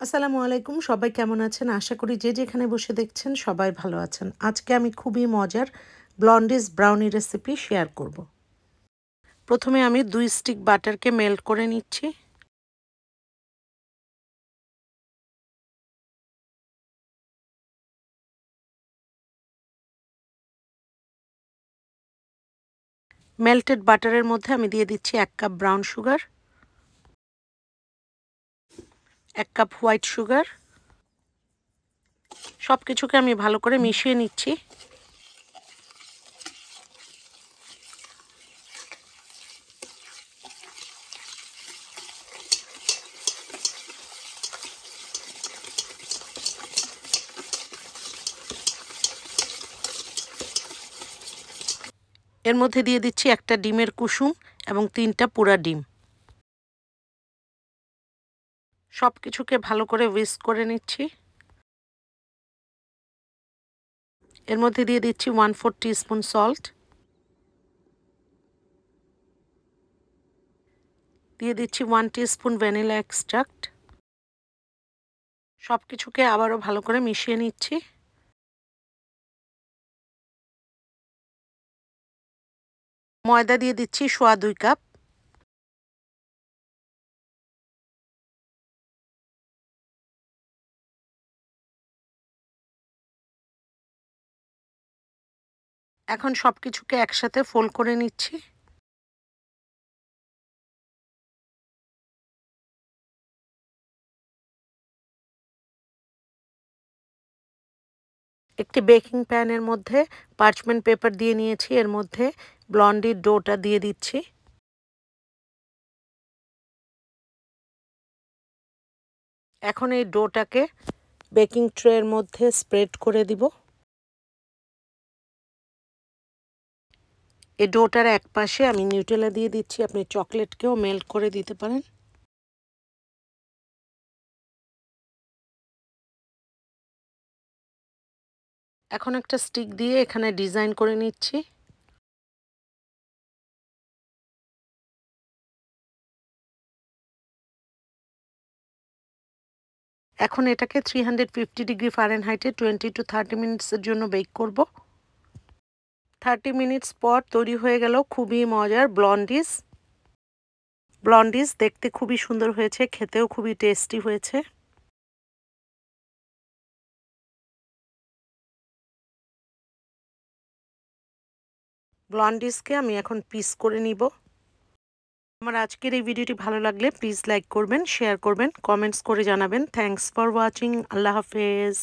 আসসালামু আলাইকুম। সবাই কেমন আছেন? আশা করি যে যেখানে বসে দেখছেন সবাই ভালো আছেন। আজকে আমি খুবই মজার ব্লন্ডিস ব্রাউনি রেসিপি শেয়ার করব। প্রথমে আমি 2 স্টিক বাটারকে মেল্ট করে নিচ্ছি। মেল্টেড বাটারের মধ্যে আমি দিয়ে দিচ্ছি 1 cup brown sugar, 1 cup white sugar. সব কিছুকে আমি ভালো করে মিশিয়ে নিচ্ছি। এর মধ্যে দিয়ে দিচ্ছি একটা ডিমের কুসুম এবং 3টা পুরা ডিম। সব কিছুকে ভালো করে হুইস্ক করে নিচ্ছি। এর মধ্যে দিয়ে দিচ্ছি 1/4 টিস্পুন সল্ট, দিয়ে দিচ্ছি 1 টিস্পুন ভ্যানিলা এক্সট্রাক্ট। সব কিছুকে আবারও ভালো করে মিশিয়ে নিচ্ছি। ময়দা দিয়ে দিচ্ছি 1/4 কাপ। এখন সব কিছুকে একসাথে ফোল্ড করে নিচ্ছি। একটি বেকিং প্যানের মধ্যে পার্চমেন্ট পেপার দিয়ে নিয়েছি। এর মধ্যে ব্লন্ডির ডোটা দিয়ে দিচ্ছি। এখন এই ডোটাকে বেকিং ট্রের মধ্যে স্প্রেড করে দিব। এই ডোটার এক পাশে আমি নিউটেলা দিয়ে দিচ্ছি। আপনি চকলেটকেও মেল্ট করে দিতে পারেন। এখন একটা স্টিক দিয়ে এখানে ডিজাইন করে নিচ্ছি। এখন এটাকে 350 ডিগ্রি ফারেনহাইটে 20 to 30 মিনিটসের জন্য বেক করব। 30 মিনিটস পর তৈরি হয়ে গেল খুবই মজার ব্লন্ডিস। ব্লন্ডিস দেখতে খুবই সুন্দর হয়েছে, খেতেও খুবই টেস্টি হয়েছে। ব্লন্ডিসকে আমি এখন পিস করে নিব। আমার আজকের এই ভিডিওটি ভালো লাগলে প্লিজ লাইক করবেন, শেয়ার করবেন, কমেন্টস করে জানাবেন। Thanks for watching. আল্লাহ হাফেজ।